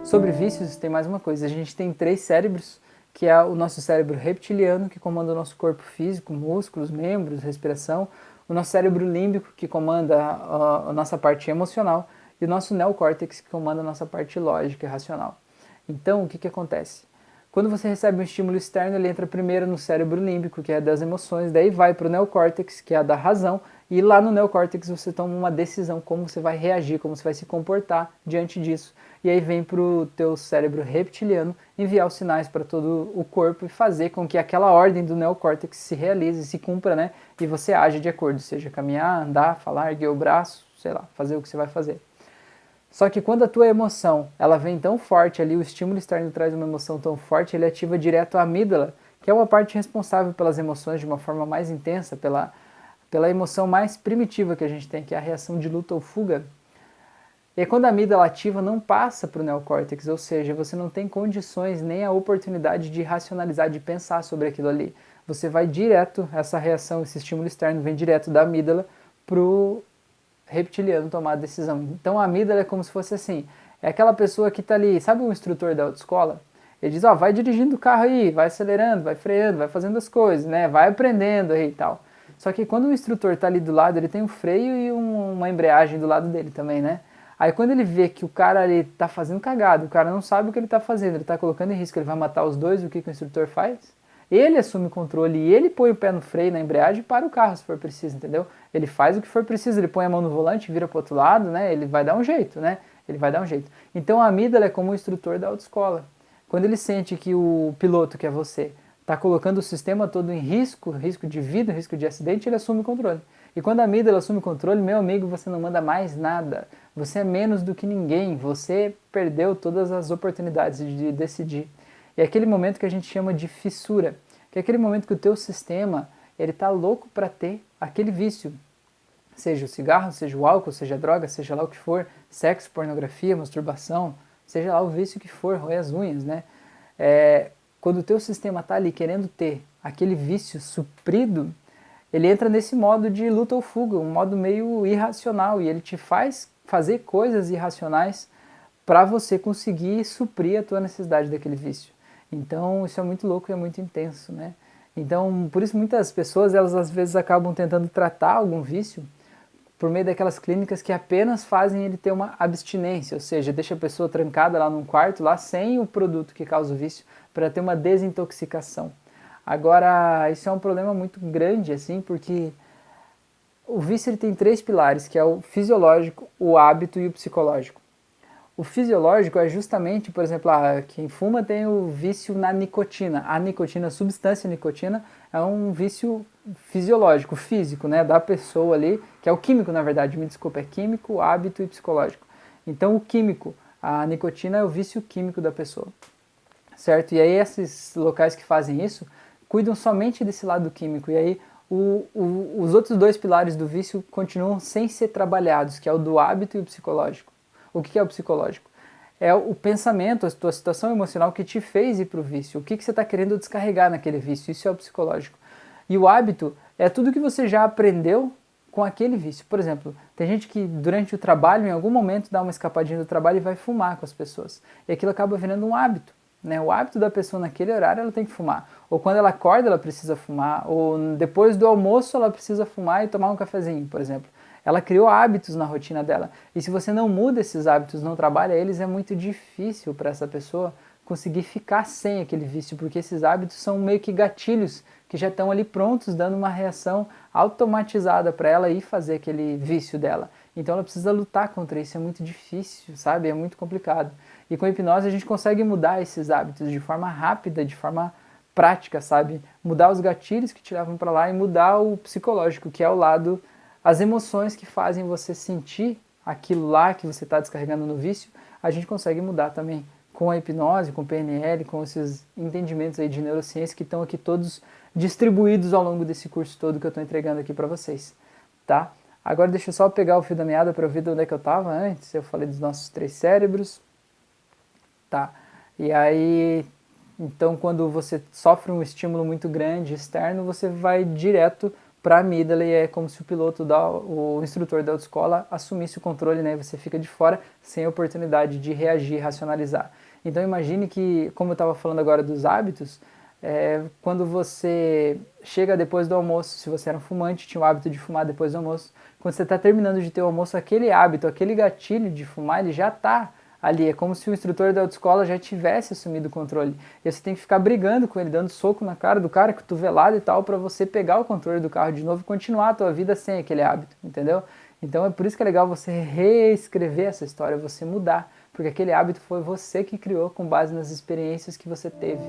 Sobre vícios, tem mais uma coisa. A gente tem 3 cérebros, que é o nosso cérebro reptiliano, que comanda o nosso corpo físico, músculos, membros, respiração. O nosso cérebro límbico, que comanda a nossa parte emocional. E o nosso neocórtex, que comanda a nossa parte lógica e racional. Então, o que acontece? Quando você recebe um estímulo externo, ele entra primeiro no cérebro límbico, que é das emoções, daí vai para o neocórtex, que é a da razão, e lá no neocórtex você toma uma decisão, como você vai reagir, como você vai se comportar diante disso. E aí vem para o teu cérebro reptiliano enviar os sinais para todo o corpo e fazer com que aquela ordem do neocórtex se realize, se cumpra, né? E você age de acordo, seja caminhar, andar, falar, erguer o braço, sei lá, fazer o que você vai fazer. Só que quando a tua emoção ela vem tão forte ali, o estímulo externo traz uma emoção tão forte, ele ativa direto a amígdala, que é uma parte responsável pelas emoções de uma forma mais intensa, pela emoção mais primitiva que a gente tem, que é a reação de luta ou fuga. E aí, quando a amígdala ativa, não passa para o neocórtex, ou seja, você não tem condições nem a oportunidade de racionalizar, de pensar sobre aquilo ali. Você vai direto, essa reação, esse estímulo externo vem direto da amígdala para o reptiliano tomar a decisão. Então a amígdala é como se fosse assim, é aquela pessoa que está ali, sabe o instrutor da autoescola? Ele diz, ó, vai dirigindo o carro aí, vai acelerando, vai freando, vai fazendo as coisas, né, vai aprendendo aí e tal. Só que quando o instrutor está ali do lado, ele tem um freio e uma embreagem do lado dele também, né? Aí quando ele vê que o cara ali tá fazendo cagada, o cara não sabe o que ele tá fazendo, ele tá colocando em risco, ele vai matar os dois, o que o instrutor faz? Ele assume o controle e ele põe o pé no freio, na embreagem e para o carro se for preciso, entendeu? Ele faz o que for preciso, ele põe a mão no volante, vira pro outro lado, né? Ele vai dar um jeito, né? Ele vai dar um jeito. Então a amígdala é como o instrutor da autoescola. Quando ele sente que o piloto, que é você, está colocando o sistema todo em risco, risco de vida, risco de acidente, ele assume o controle. E quando a amígdala assume o controle, meu amigo, você não manda mais nada. Você é menos do que ninguém. Você perdeu todas as oportunidades de decidir. E é aquele momento que a gente chama de fissura, que é aquele momento que o teu sistema ele está louco para ter aquele vício. Seja o cigarro, seja o álcool, seja a droga, seja lá o que for, sexo, pornografia, masturbação, seja lá o vício que for, roer as unhas, né? Quando o teu sistema está ali querendo ter aquele vício suprido, ele entra nesse modo de luta ou fuga, um modo meio irracional, e ele te faz fazer coisas irracionais para você conseguir suprir a tua necessidade daquele vício. Então isso é muito louco e é muito intenso, né? Então por isso muitas pessoas elas às vezes acabam tentando tratar algum vício por meio daquelas clínicas que apenas fazem ele ter uma abstinência, ou seja, deixa a pessoa trancada lá num quarto, lá sem o produto que causa o vício, para ter uma desintoxicação. Agora, isso é um problema muito grande, assim, porque o vício ele tem 3 pilares, que é o fisiológico, o hábito e o psicológico. O fisiológico é justamente, por exemplo, quem fuma tem o vício na nicotina. A nicotina, a substância nicotina, é um vício fisiológico, físico, né, da pessoa ali, que é o químico, na verdade, me desculpa, é químico, hábito e psicológico. Então, o químico, a nicotina é o vício químico da pessoa, certo? E aí, esses locais que fazem isso cuidam somente desse lado químico, e aí os outros 2 pilares do vício continuam sem ser trabalhados, que é o do hábito e o psicológico. O que é o psicológico? É o pensamento, a tua situação emocional que te fez ir para o vício. O que você está querendo descarregar naquele vício? Isso é o psicológico. E o hábito é tudo que você já aprendeu com aquele vício. Por exemplo, tem gente que durante o trabalho, em algum momento, dá uma escapadinha do trabalho e vai fumar com as pessoas. E aquilo acaba virando um hábito. Né? O hábito da pessoa naquele horário ela tem que fumar. Ou quando ela acorda ela precisa fumar. Ou depois do almoço ela precisa fumar e tomar um cafezinho, por exemplo. Ela criou hábitos na rotina dela. E se você não muda esses hábitos, não trabalha eles, é muito difícil para essa pessoa conseguir ficar sem aquele vício, porque esses hábitos são meio que gatilhos que já estão ali prontos, dando uma reação automatizada para ela ir fazer aquele vício dela. Então ela precisa lutar contra isso, é muito difícil, sabe? É muito complicado. E com a hipnose a gente consegue mudar esses hábitos de forma rápida, de forma prática, sabe? Mudar os gatilhos que te levam para lá e mudar o psicológico, que é o lado, as emoções que fazem você sentir aquilo lá que você está descarregando no vício, a gente consegue mudar também com a hipnose, com o PNL, com esses entendimentos aí de neurociência que estão aqui todos distribuídos ao longo desse curso todo que eu estou entregando aqui para vocês, tá? Agora deixa eu só pegar o fio da meada para ver de onde é que eu estava antes. Eu falei dos nossos 3 cérebros, tá? E aí, então quando você sofre um estímulo muito grande externo, você vai direto para a amígdala, e é como se o piloto, o instrutor da autoescola assumisse o controle, né? Você fica de fora sem a oportunidade de reagir, racionalizar. Então imagine que, como eu estava falando agora dos hábitos, quando você chega depois do almoço, se você era um fumante, tinha o hábito de fumar depois do almoço, quando você está terminando de ter o almoço, aquele hábito, aquele gatilho de fumar, ele já está ali. É como se o instrutor da autoescola já tivesse assumido o controle. E você tem que ficar brigando com ele, dando soco na cara do cara, cotovelado e tal, para você pegar o controle do carro de novo e continuar a tua vida sem aquele hábito, entendeu? Então é por isso que é legal você reescrever essa história, você mudar, porque aquele hábito foi você que criou com base nas experiências que você teve.